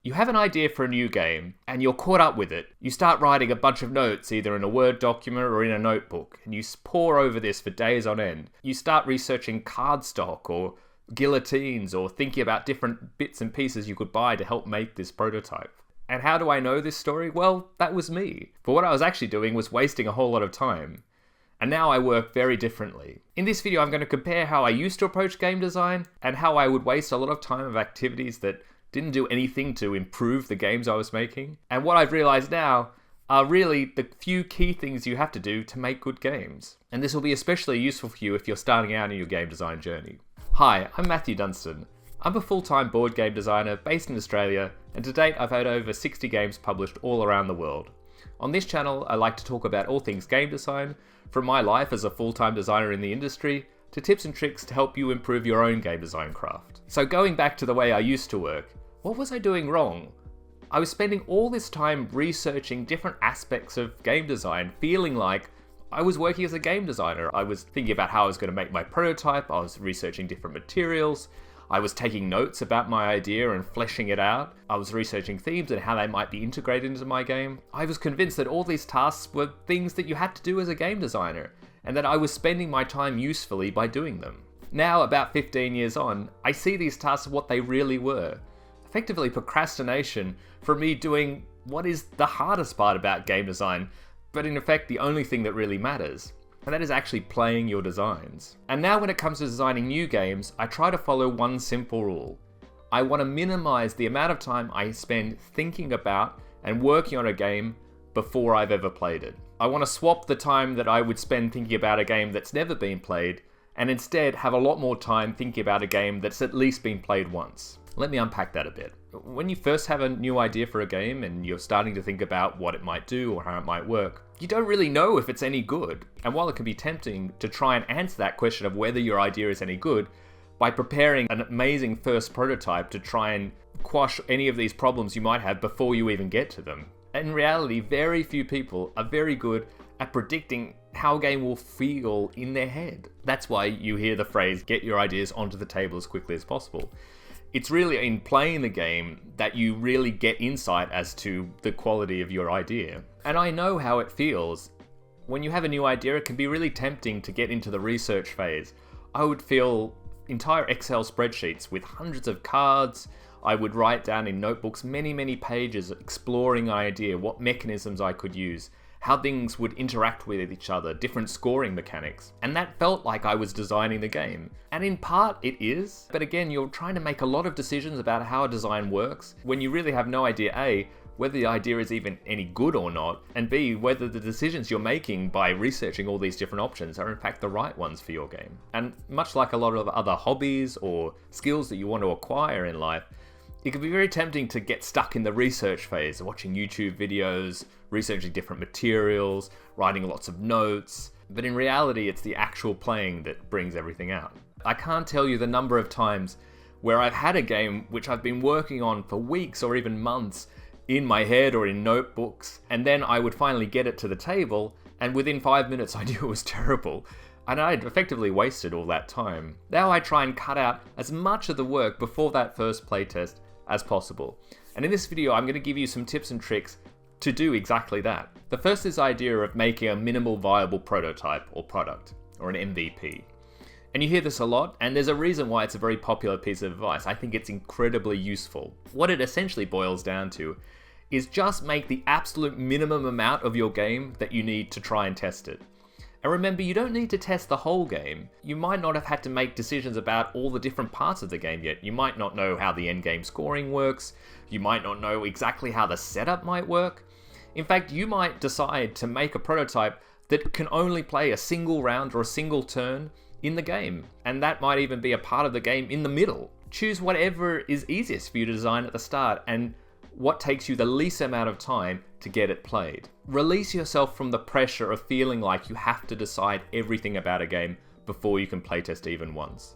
You have an idea for a new game, and you're caught up with it. You start writing a bunch of notes, either in a Word document or in a notebook, and you pore over this for days on end. You start researching cardstock or guillotines or thinking about different bits and pieces you could buy to help make this prototype. And how do I know this story? Well, that was me. But what I was actually doing was wasting a whole lot of time. And now I work very differently. In this video, I'm going to compare how I used to approach game design and how I would waste a lot of time of activities that didn't do anything to improve the games I was making. And what I've realized now are really the few key things you have to do to make good games. And this will be especially useful for you if you're starting out in your game design journey. Hi, I'm Matthew Dunstan. I'm a full-time board game designer based in Australia, and to date I've had over 60 games published all around the world. On this channel, I like to talk about all things game design, from my life as a full-time designer in the industry, to tips and tricks to help you improve your own game design craft. So going back to the way I used to work, what was I doing wrong? I was spending all this time researching different aspects of game design, feeling like I was working as a game designer. I was thinking about how I was going to make my prototype, I was researching different materials, I was taking notes about my idea and fleshing it out, I was researching themes and how they might be integrated into my game. I was convinced that all these tasks were things that you had to do as a game designer, and that I was spending my time usefully by doing them. Now, about 15 years on, I see these tasks as what they really were. Effectively procrastination for me doing what is the hardest part about game design, but in effect the only thing that really matters, and that is actually playing your designs. And now when it comes to designing new games, I try to follow one simple rule. I want to minimize the amount of time I spend thinking about and working on a game before I've ever played it. I want to swap the time that I would spend thinking about a game that's never been played, and instead have a lot more time thinking about a game that's at least been played once. Let me unpack that a bit. When you first have a new idea for a game and you're starting to think about what it might do or how it might work, you don't really know if it's any good. And while it can be tempting to try and answer that question of whether your idea is any good by preparing an amazing first prototype to try and quash any of these problems you might have before you even get to them, in reality, very few people are very good at predicting how a game will feel in their head. That's why you hear the phrase, get your ideas onto the table as quickly as possible. It's really in playing the game that you really get insight as to the quality of your idea. And I know how it feels. When you have a new idea, it can be really tempting to get into the research phase. I would fill entire Excel spreadsheets with hundreds of cards. I would write down in notebooks many pages exploring an idea, what mechanisms I could use, how things would interact with each other, different scoring mechanics. And that felt like I was designing the game. And in part it is, but again, you're trying to make a lot of decisions about how a design works when you really have no idea, A, whether the idea is even any good or not, and B, whether the decisions you're making by researching all these different options are in fact the right ones for your game. And much like a lot of other hobbies or skills that you want to acquire in life, it can be very tempting to get stuck in the research phase, watching YouTube videos, researching different materials, writing lots of notes, but in reality it's the actual playing that brings everything out. I can't tell you the number of times where I've had a game which I've been working on for weeks or even months in my head or in notebooks, and then I would finally get it to the table, and within 5 minutes I knew it was terrible. And I'd effectively wasted all that time. Now I try and cut out as much of the work before that first playtest as possible. And in this video, I'm going to give you some tips and tricks to do exactly that. The first is the idea of making a minimal viable prototype or product, or an MVP. And you hear this a lot, and there's a reason why it's a very popular piece of advice. I think it's incredibly useful. What it essentially boils down to is just make the absolute minimum amount of your game that you need to try and test it. And remember, you don't need to test the whole game. You might not have had to make decisions about all the different parts of the game yet. You might not know how the endgame scoring works. You might not know exactly how the setup might work. In fact, you might decide to make a prototype that can only play a single round or a single turn in the game. And that might even be a part of the game in the middle. Choose whatever is easiest for you to design at the start and what takes you the least amount of time to get it played. Release yourself from the pressure of feeling like you have to decide everything about a game before you can playtest even once.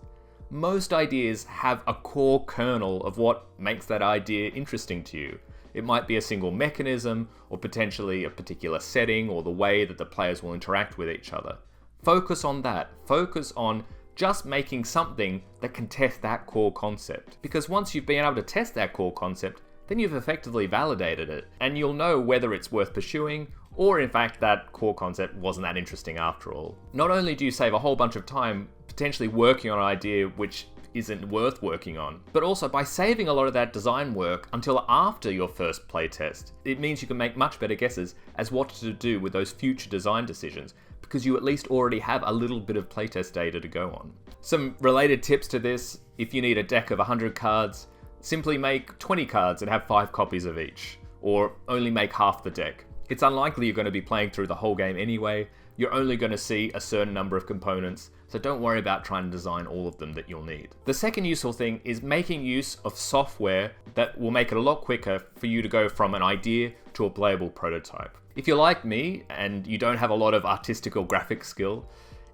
Most ideas have a core kernel of what makes that idea interesting to you. It might be a single mechanism, or potentially a particular setting, or the way that the players will interact with each other. Focus on that. Focus on just making something that can test that core concept. Because once you've been able to test that core concept, then you've effectively validated it, and you'll know whether it's worth pursuing, or in fact that core concept wasn't that interesting after all. Not only do you save a whole bunch of time potentially working on an idea which isn't worth working on, but also by saving a lot of that design work until after your first playtest, it means you can make much better guesses as what to do with those future design decisions, because you at least already have a little bit of playtest data to go on. Some related tips to this: if you need a deck of 100 cards, simply make 20 cards and have 5 copies of each, or only make half the deck. It's unlikely you're going to be playing through the whole game anyway. You're only going to see a certain number of components, so don't worry about trying to design all of them that you'll need. The second useful thing is making use of software that will make it a lot quicker for you to go from an idea to a playable prototype. If you're like me and you don't have a lot of artistic or graphic skill,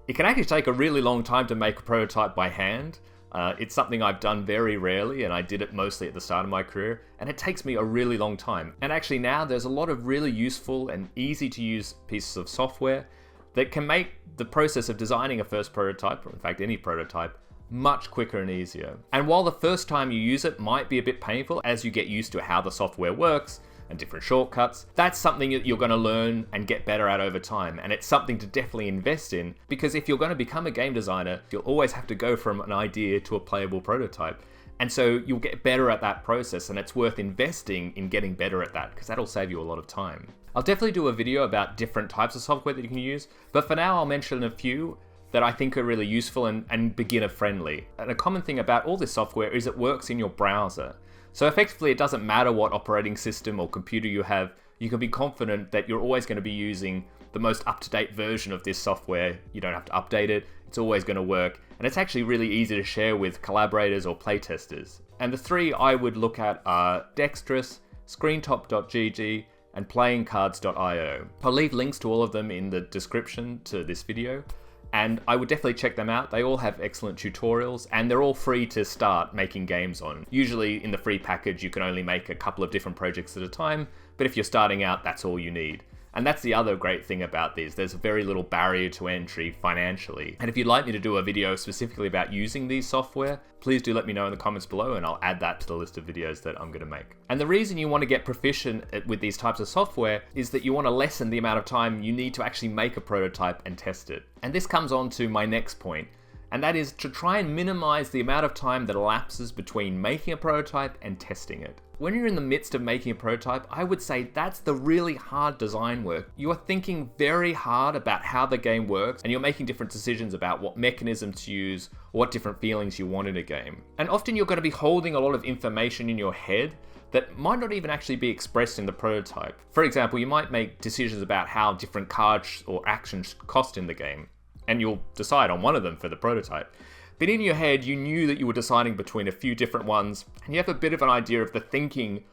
it can actually take a really long time to make a prototype by hand. It's something I've done very rarely, and I did it mostly at the start of my career, and it takes me a really long time. And actually now there's a lot of really useful and easy to use pieces of software that can make the process of designing a first prototype, or in fact any prototype, much quicker and easier. And while the first time you use it might be a bit painful as you get used to how the software works and different shortcuts, that's something that you're going to learn and get better at over time. And it's something to definitely invest in, because if you're going to become a game designer, you'll always have to go from an idea to a playable prototype. And so you'll get better at that process, and it's worth investing in getting better at that, because that'll save you a lot of time. I'll definitely do a video about different types of software that you can use, but for now I'll mention a few that I think are really useful and beginner friendly. And a common thing about all this software is it works in your browser. So effectively it doesn't matter what operating system or computer you have, you can be confident that you're always going to be using the most up-to-date version of this software. You don't have to update it, it's always going to work, and it's actually really easy to share with collaborators or playtesters. And the 3 I would look at are Dexterous, Screentop.gg, and playingcards.io. I'll leave links to all of them in the description to this video, and I would definitely check them out. They all have excellent tutorials, and they're all free to start making games on. Usually in the free package you can only make a couple of different projects at a time, but if you're starting out, that's all you need. And that's the other great thing about these. There's very little barrier to entry financially. And if you'd like me to do a video specifically about using these software, please do let me know in the comments below, and I'll add that to the list of videos that I'm going to make. And the reason you want to get proficient with these types of software is that you want to lessen the amount of time you need to actually make a prototype and test it. And this comes on to my next point, and that is to try and minimize the amount of time that elapses between making a prototype and testing it. When you're in the midst of making a prototype, I would say that's the really hard design work. You are thinking very hard about how the game works, and you're making different decisions about what mechanisms to use, or what different feelings you want in a game. And often you're going to be holding a lot of information in your head that might not even actually be expressed in the prototype. For example, you might make decisions about how different cards or actions cost in the game, and you'll decide on one of them for the prototype. But in your head, you knew that you were deciding between a few different ones, and you have a bit of an idea of the thinking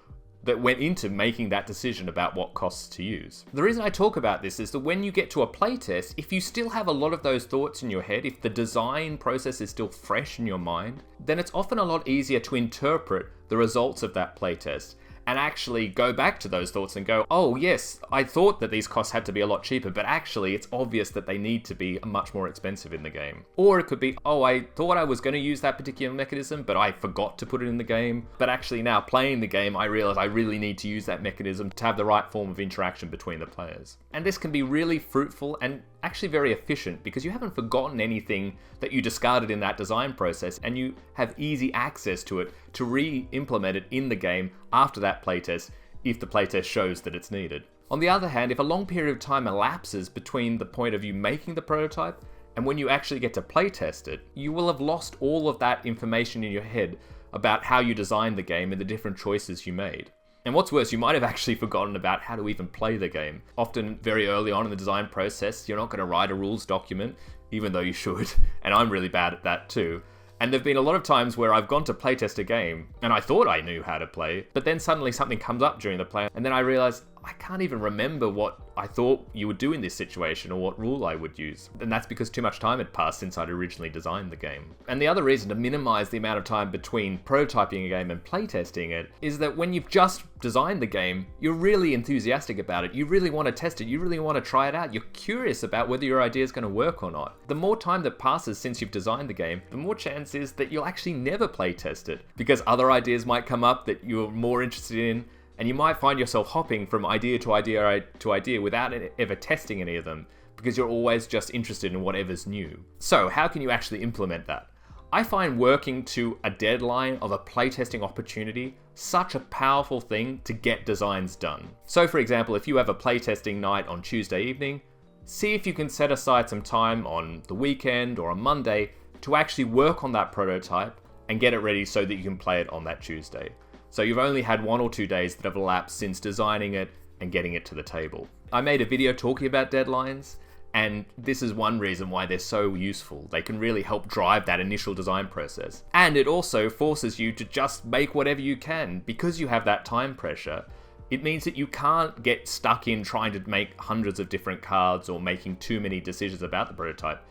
that went into making that decision about what costs to use. The reason I talk about this is that when you get to a playtest, if you still have a lot of those thoughts in your head, if the design process is still fresh in your mind, then it's often a lot easier to interpret the results of that playtest and actually go back to those thoughts and go, oh yes, I thought that these costs had to be a lot cheaper, but actually it's obvious that they need to be much more expensive in the game. Or it could be, oh, I thought I was going to use that particular mechanism, but I forgot to put it in the game. But actually now playing the game, I realize I really need to use that mechanism to have the right form of interaction between the players. And this can be really fruitful and actually very efficient, because you haven't forgotten anything that you discarded in that design process, and you have easy access to it to re-implement it in the game after that playtest if the playtest shows that it's needed. On the other hand, if a long period of time elapses between the point of you making the prototype and when you actually get to playtest it, you will have lost all of that information in your head about how you designed the game and the different choices you made. And what's worse, you might have actually forgotten about how to even play the game. Often very early on in the design process, you're not going to write a rules document, even though you should, and I'm really bad at that too. And there've been a lot of times where I've gone to playtest a game, and I thought I knew how to play, but then suddenly something comes up during the play, and then I realize I can't even remember what I thought you would do in this situation or what rule I would use. And that's because too much time had passed since I'd originally designed the game. And the other reason to minimize the amount of time between prototyping a game and playtesting it is that when you've just designed the game, you're really enthusiastic about it. You really want to test it. You really want to try it out. You're curious about whether your idea is going to work or not. The more time that passes since you've designed the game, the more chance is that you'll actually never playtest it, because other ideas might come up that you're more interested in, and you might find yourself hopping from idea to idea to idea without ever testing any of them, because you're always just interested in whatever's new. So how can you actually implement that? I find working to a deadline of a playtesting opportunity such a powerful thing to get designs done. So for example, if you have a playtesting night on Tuesday evening, see if you can set aside some time on the weekend or on Monday to actually work on that prototype and get it ready so that you can play it on that Tuesday. So you've only had 1 or 2 days that have elapsed since designing it and getting it to the table. I made a video talking about deadlines, and this is one reason why they're so useful. They can really help drive that initial design process. And it also forces you to just make whatever you can. Because you have that time pressure, it means that you can't get stuck in trying to make hundreds of different cards or making too many decisions about the prototype.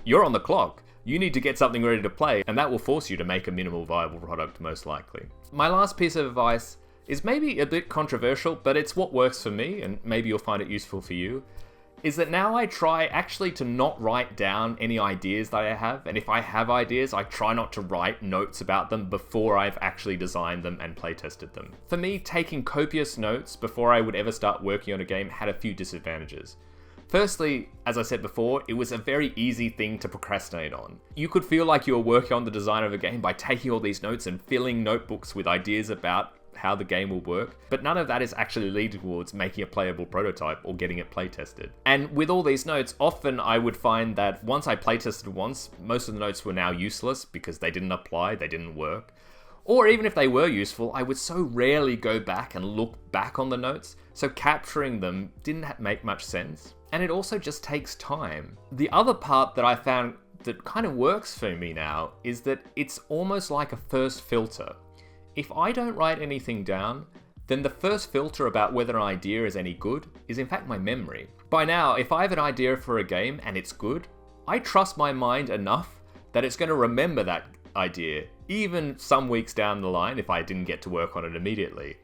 You're on the clock. You need to get something ready to play, and that will force you to make a minimal viable product most likely. My last piece of advice is maybe a bit controversial, but it's what works for me, and maybe you'll find it useful for you, is that now I try actually to not write down any ideas that I have, and if I have ideas, I try not to write notes about them before I've actually designed them and playtested them. For me, taking copious notes before I would ever start working on a game had a few disadvantages. Firstly, as I said before, it was a very easy thing to procrastinate on. You could feel like you were working on the design of a game by taking all these notes and filling notebooks with ideas about how the game will work, but none of that is actually leading towards making a playable prototype or getting it playtested. And with all these notes, often I would find that once I playtested once, most of the notes were now useless because they didn't apply, they didn't work. Or even if they were useful, I would so rarely go back and look back on the notes, so capturing them didn't make much sense. And it also just takes time. The other part that I found that kind of works for me now is that it's almost like a first filter. If I don't write anything down, then the first filter about whether an idea is any good is in fact my memory. By now, if I have an idea for a game and it's good, I trust my mind enough that it's going to remember that idea, even some weeks down the line if I didn't get to work on it immediately,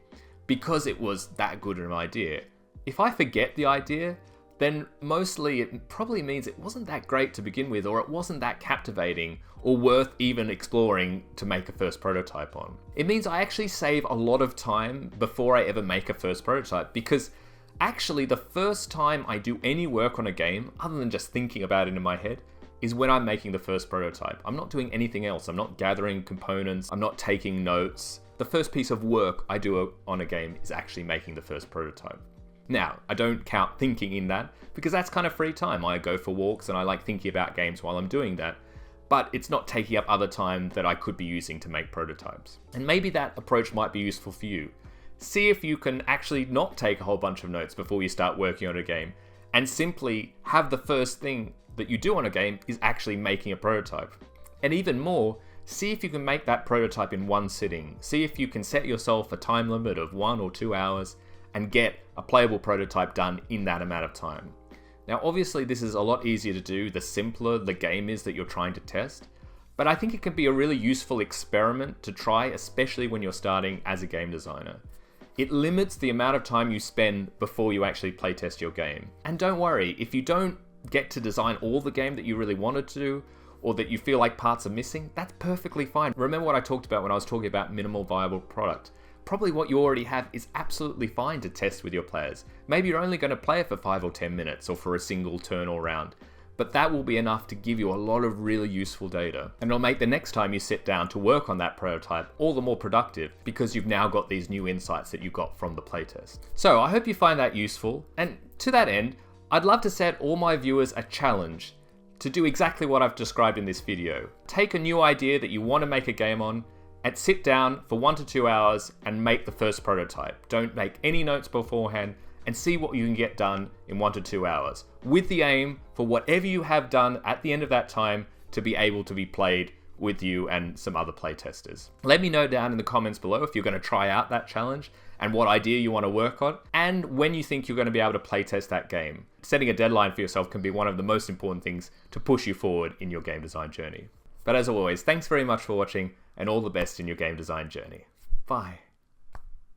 because it was that good an idea. If I forget the idea, then mostly it probably means it wasn't that great to begin with, or it wasn't that captivating or worth even exploring to make a first prototype on. It means I actually save a lot of time before I ever make a first prototype, because actually the first time I do any work on a game, other than just thinking about it in my head, is when I'm making the first prototype. I'm not doing anything else. I'm not gathering components. I'm not taking notes. The first piece of work I do on a game is actually making the first prototype. Now, I don't count thinking in that, because that's kind of free time. I go for walks and I like thinking about games while I'm doing that, but it's not taking up other time that I could be using to make prototypes. And maybe that approach might be useful for you. See if you can actually not take a whole bunch of notes before you start working on a game, and simply have the first thing that you do on a game is actually making a prototype. And even more, see if you can make that prototype in one sitting. See if you can set yourself a time limit of 1 or 2 hours and get a playable prototype done in that amount of time. Now, obviously, this is a lot easier to do the simpler the game is that you're trying to test, but I think it can be a really useful experiment to try, especially when you're starting as a game designer. It limits the amount of time you spend before you actually playtest your game. And don't worry, if you don't get to design all the game that you really wanted to do, or that you feel like parts are missing, that's perfectly fine. Remember what I talked about when I was talking about minimal viable product. Probably what you already have is absolutely fine to test with your players. Maybe you're only going to play it for 5 or 10 minutes or for a single turn or round, but that will be enough to give you a lot of really useful data. And it'll make the next time you sit down to work on that prototype all the more productive, because you've now got these new insights that you got from the playtest. So I hope you find that useful, and to that end, I'd love to set all my viewers a challenge to do exactly what I've described in this video. Take a new idea that you want to make a game on, and sit down for 1 to 2 hours and make the first prototype. Don't make any notes beforehand, and see what you can get done in 1 to 2 hours, with the aim for whatever you have done at the end of that time to be able to be played with you and some other playtesters. Let me know down in the comments below if you're going to try out that challenge and what idea you want to work on, and when you think you're going to be able to playtest that game. Setting a deadline for yourself can be one of the most important things to push you forward in your game design journey. But as always, thanks very much for watching, and all the best in your game design journey. Bye.